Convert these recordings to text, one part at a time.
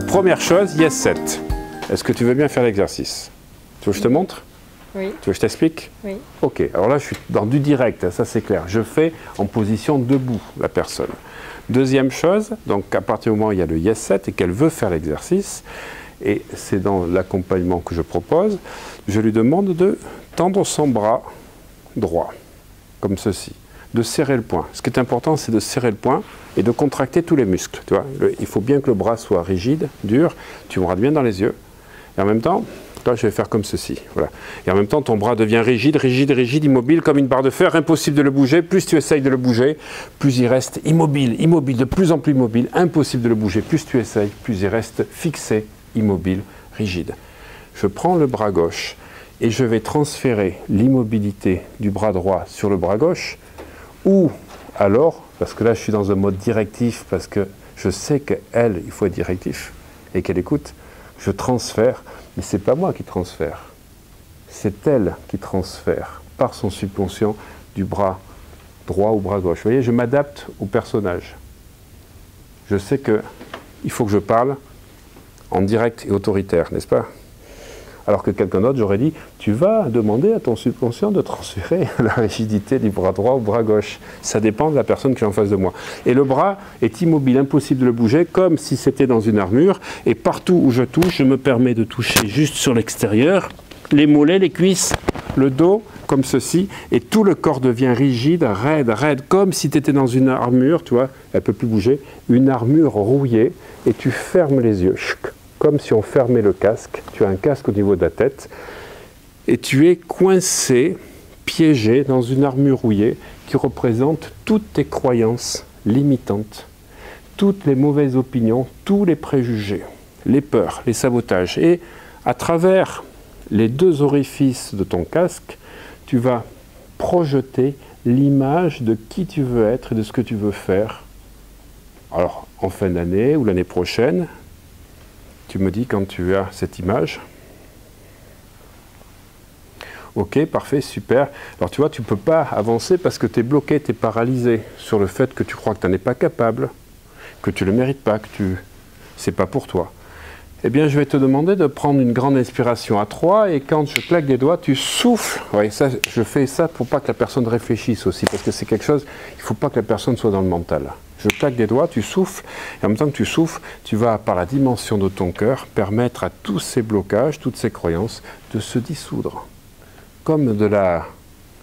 Première chose, yes set. Est-ce que tu veux bien faire l'exercice? Tu veux que je te montre? Oui. Tu veux que je t'explique? Oui. Ok, alors là je suis dans du direct, ça c'est clair. Je fais en position debout la personne. Deuxième chose, donc à partir du moment où il y a le yes set et qu'elle veut faire l'exercice, et c'est dans l'accompagnement que je propose, je lui demande de tendre son bras droit, comme ceci, de serrer le poing. Ce qui est important, c'est de serrer le poing et de contracter tous les muscles. Tu vois, il faut bien que le bras soit rigide, dur, tu me regardes bien dans les yeux, et en même temps, là je vais faire comme ceci, voilà. Et en même temps, ton bras devient rigide, rigide, rigide, immobile, comme une barre de fer, impossible de le bouger. Plus tu essayes de le bouger, plus il reste immobile, immobile, de plus en plus immobile, impossible de le bouger. Plus tu essayes, plus il reste fixé, immobile, rigide. Je prends le bras gauche et je vais transférer l'immobilité du bras droit sur le bras gauche, ou alors, parce que là je suis dans un mode directif, parce que je sais qu'elle, il faut être directif, et qu'elle écoute, je transfère, mais ce n'est pas moi qui transfère, c'est elle qui transfère, par son subconscient, du bras droit au bras gauche. Vous voyez, je m'adapte au personnage. Je sais qu'il faut que je parle en direct et autoritaire, n'est-ce pas? Alors que quelqu'un d'autre, j'aurais dit, tu vas demander à ton subconscient de transférer la rigidité du bras droit au bras gauche. Ça dépend de la personne qui est en face de moi. Et le bras est immobile, impossible de le bouger, comme si c'était dans une armure. Et partout où je touche, je me permets de toucher juste sur l'extérieur, les mollets, les cuisses, le dos, comme ceci. Et tout le corps devient rigide, raide, raide, comme si tu étais dans une armure, tu vois, elle ne peut plus bouger, une armure rouillée, et tu fermes les yeux. Comme si on fermait le casque, tu as un casque au niveau de la tête, et tu es coincé, piégé dans une armure rouillée qui représente toutes tes croyances limitantes, toutes les mauvaises opinions, tous les préjugés, les peurs, les sabotages. Et à travers les deux orifices de ton casque, tu vas projeter l'image de qui tu veux être et de ce que tu veux faire. Alors, en fin d'année ou l'année prochaine, tu me dis quand tu as cette image. Ok, parfait, super. Alors tu vois, tu ne peux pas avancer parce que tu es bloqué, tu es paralysé sur le fait que tu crois que tu n'en es pas capable, que tu ne le mérites pas, que c'est pas pour toi. Eh bien, je vais te demander de prendre une grande inspiration à 3 et quand je claque des doigts, tu souffles. Oui, ça, je fais ça pour pas que la personne réfléchisse aussi parce que c'est quelque chose, il ne faut pas que la personne soit dans le mental. Je claque des doigts, tu souffles, et en même temps que tu souffles, tu vas, par la dimension de ton cœur, permettre à tous ces blocages, toutes ces croyances, de se dissoudre. Comme de la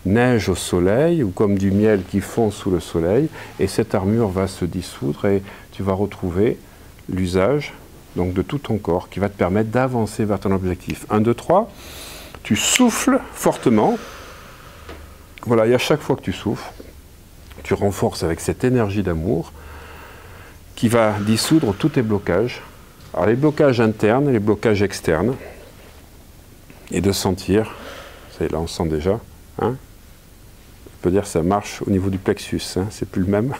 neige au soleil, ou comme du miel qui fond sous le soleil, et cette armure va se dissoudre, et tu vas retrouver l'usage donc de tout ton corps, qui va te permettre d'avancer vers ton objectif. 1, 2, 3, tu souffles fortement, voilà, et à chaque fois que tu souffles, tu renforces avec cette énergie d'amour qui va dissoudre tous tes blocages. Alors les blocages internes et les blocages externes. Et de sentir, ça y est, là on sent déjà, hein, on peut dire que ça marche au niveau du plexus, hein, c'est plus le même.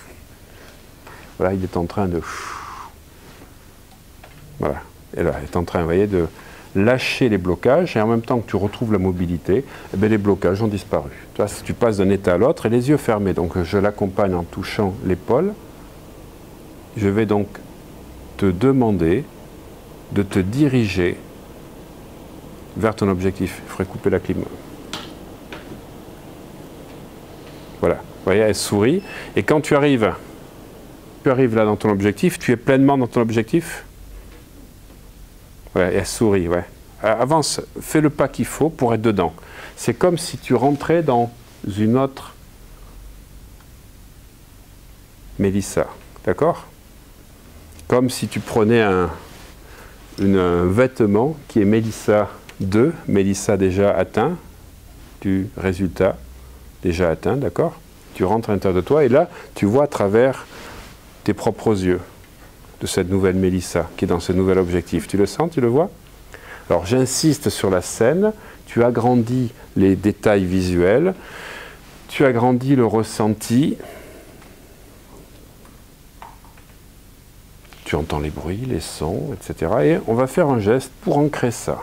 Voilà, il est en train de... Voilà, et là, il est en train, vous voyez, de lâcher les blocages, et en même temps que tu retrouves la mobilité, eh bien, les blocages ont disparu. Tu vois, tu passes d'un état à l'autre et les yeux fermés. Donc je l'accompagne en touchant l'épaule. Je vais donc te demander de te diriger vers ton objectif. Il faudrait couper la clim. Voilà, vous voyez, elle sourit. Et quand tu arrives là dans ton objectif, tu es pleinement dans ton objectif. Ouais, elle sourit, ouais. Avance, fais le pas qu'il faut pour être dedans. C'est comme si tu rentrais dans une autre Mélissa, d'accord? Comme si tu prenais un vêtement qui est Mélissa 2, Mélissa déjà atteint, du résultat déjà atteint, d'accord? Tu rentres à l'intérieur de toi et là, tu vois à travers tes propres yeux de cette nouvelle Mélissa qui est dans ce nouvel objectif. Tu le sens, tu le vois? Alors j'insiste sur la scène, tu agrandis les détails visuels, tu agrandis le ressenti, Tu entends les bruits, les sons, etc. Et on va faire un geste pour ancrer ça.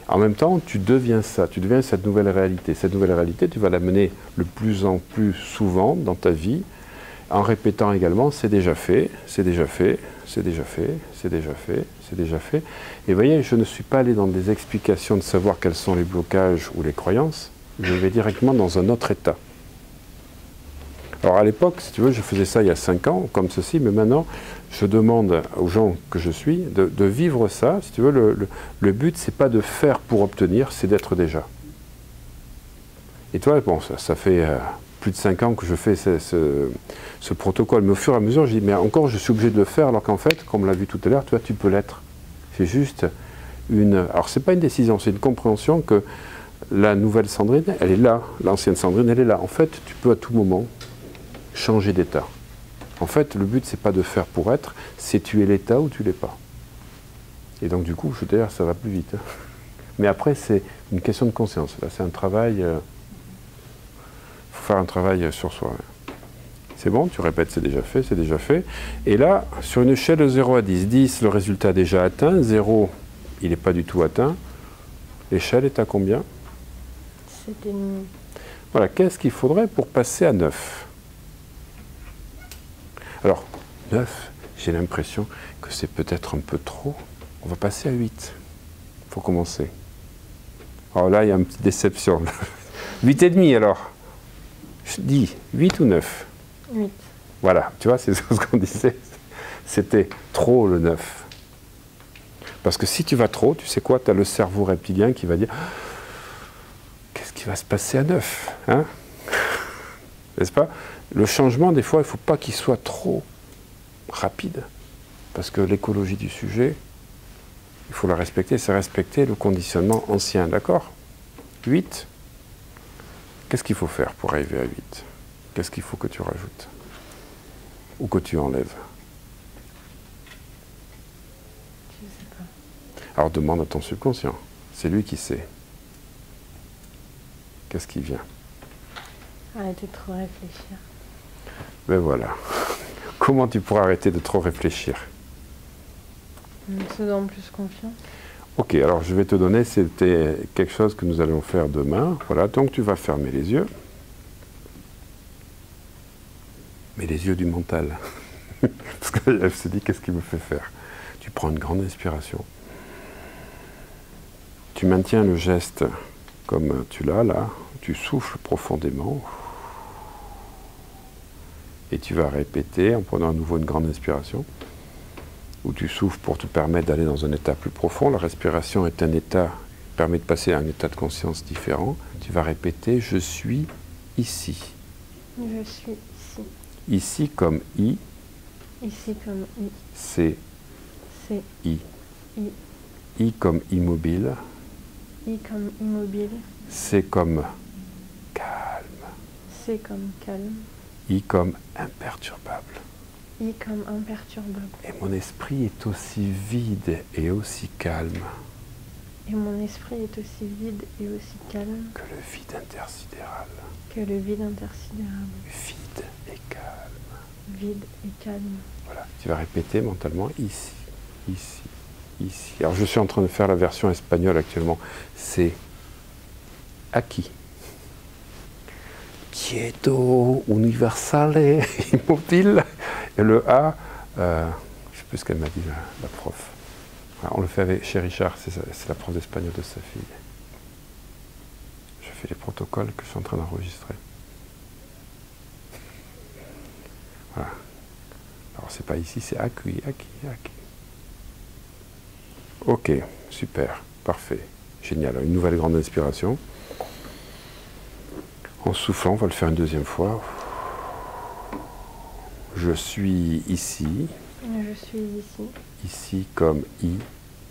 En même temps, tu deviens ça, tu deviens cette nouvelle réalité. Cette nouvelle réalité, tu vas l'amener le plus en plus souvent dans ta vie, en répétant également, c'est déjà fait, c'est déjà fait, c'est déjà fait, c'est déjà fait, c'est déjà fait. Et vous voyez, je ne suis pas allé dans des explications de savoir quels sont les blocages ou les croyances, je vais directement dans un autre état. Alors à l'époque, si tu veux, je faisais ça il y a 5 ans, comme ceci, mais maintenant, je demande aux gens que je suis de vivre ça. Si tu veux, le but, c'est pas de faire pour obtenir, c'est d'être déjà. Et toi, bon, ça fait plus de 5 ans que je fais ce protocole, mais au fur et à mesure, je dis, mais encore, je suis obligé de le faire, alors qu'en fait, comme on l'a vu tout à l'heure, toi, tu peux l'être. C'est juste une... Alors, c'est pas une décision, c'est une compréhension que la nouvelle Sandrine, elle est là, l'ancienne Sandrine, elle est là. En fait, tu peux à tout moment changer d'état. En fait, le but, c'est pas de faire pour être, c'est tu es l'état ou tu l'es pas. Et donc, du coup, je veux dire, ça va plus vite. Mais après, c'est une question de conscience. Là, c'est un travail... faut faire un travail sur soi. C'est bon, tu répètes, c'est déjà fait, c'est déjà fait. Et là, sur une échelle de 0 à 10, 10, le résultat est déjà atteint, 0, il n'est pas du tout atteint. L'échelle est à combien? C'était... Voilà, qu'est-ce qu'il faudrait pour passer à 9? Alors, 9, j'ai l'impression que c'est peut-être un peu trop. On va passer à 8. Il faut commencer. Alors là, il y a une petite déception. 8,5 alors. Je dis 8 ou 9? 8. Voilà, tu vois, c'est ce qu'on disait. C'était trop le 9. Parce que si tu vas trop, tu sais quoi, tu as le cerveau reptilien qui va dire qu'est-ce qui va se passer à 9, hein? N'est-ce pas? Le changement, des fois, il ne faut pas qu'il soit trop rapide. Parce que l'écologie du sujet, il faut la respecter, c'est respecter le conditionnement ancien, d'accord? 8. Qu'est-ce qu'il faut faire pour arriver à 8? Qu'est-ce qu'il faut que tu rajoutes? Ou que tu enlèves? Je sais pas. Alors demande à ton subconscient. C'est lui qui sait. Qu'est-ce qui vient? Arrêtez de trop réfléchir. Ben voilà. Comment tu pourras arrêter de trop réfléchir? En te faisant plus confiance. Ok, alors je vais te donner, c'était quelque chose que nous allons faire demain. Voilà, donc tu vas fermer les yeux. Mais les yeux du mental. Parce qu'elle se dit, qu'est-ce qui me fait faire? Tu prends une grande inspiration. Tu maintiens le geste comme tu l'as là. Tu souffles profondément. Et tu vas répéter en prenant à nouveau une grande inspiration. Où tu souffles pour te permettre d'aller dans un état plus profond. La respiration est un état qui permet de passer à un état de conscience différent. Tu vas répéter, je suis ici. Je suis ici. Ici comme I. Ici comme I. C'est C'est I. I. I comme immobile. I comme immobile. C comme calme. C comme calme. I comme imperturbable. I comme imperturbable. Et mon esprit est aussi vide et aussi calme Et mon esprit est aussi vide et aussi calme que le vide intersidéral. que le vide intersidéral. Vide et calme. Vide et calme. Voilà, tu vas répéter mentalement ici, ici, ici. Alors je suis en train de faire la version espagnole actuellement. C'est aquí. Quieto, universale, immobile. Et le A, je ne sais plus ce qu'elle m'a dit, la prof. Alors, on le fait avec, chez Richard, c'est la prof d'espagnol de sa fille. Je fais les protocoles que je suis en train d'enregistrer. Voilà. Alors c'est pas ici, c'est accueilli, acquis. Ok, super, parfait, génial. Une nouvelle grande inspiration. En soufflant, on va le faire une deuxième fois. Je suis ici. Je suis ici. Ici comme I.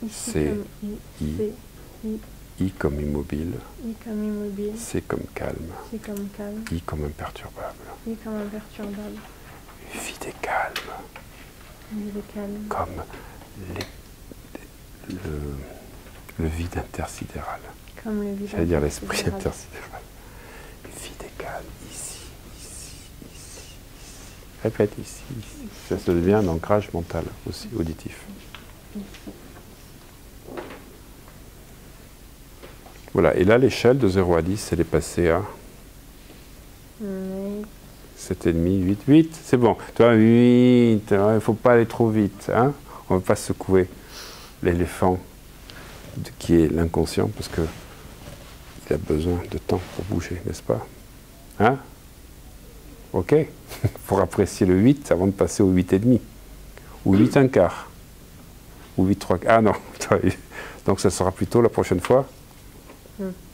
Ici C'est comme I. I. C'est I. I comme immobile. I comme immobile. C comme calme. C comme calme. I comme imperturbable. I comme imperturbable. Vide et calme. Vide et calme. Comme le vide intersidéral. Comme le vide. J'allais dire l'esprit intersidéral. Vide et calme, ici, ici, ici. répète ici, ici. Ça se devient un ancrage mental aussi, auditif. Voilà, et là l'échelle de 0 à 10, elle est passée à 7,5, 8, 8, c'est bon. Tu vois, 8, il ne faut pas aller trop vite. Hein, on ne va pas secouer l'éléphant qui est l'inconscient, parce qu'il a besoin de temps pour bouger, n'est-ce pas? Hein? Ok. Pour apprécier le 8 avant de passer au 8,5. Ou 8 un quart. Ou 8 3 quarts. Ah non. Donc ça sera plutôt la prochaine fois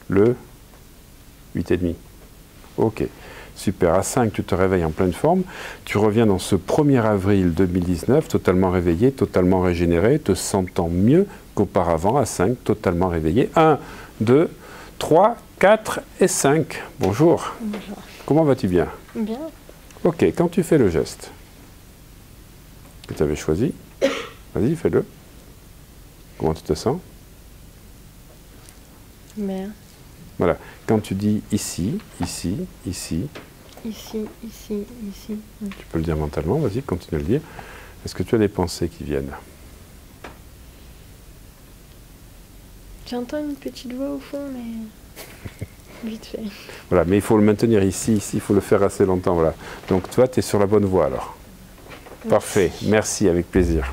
le 8,5. Ok. Super. À 5, tu te réveilles en pleine forme. Tu reviens dans ce 1er avril 2019, totalement réveillé, totalement régénéré, te sentant mieux qu'auparavant. À 5, totalement réveillé. 1, 2, 3, 4 et 5. Bonjour. Bonjour. Comment vas-tu bien? Bien. Ok, quand tu fais le geste que tu avais choisi, vas-y, fais-le. Comment tu te sens? Bien. Voilà. Quand tu dis ici, ici, ici, Ici, ici, ici. tu peux le dire mentalement, vas-y, continue à le dire. Est-ce que tu as des pensées qui viennent? J'entends une petite voix au fond, mais vite fait. Voilà, mais il faut le maintenir ici, ici, il faut le faire assez longtemps, voilà. Donc toi, tu es sur la bonne voie alors. Parfait, merci, avec plaisir.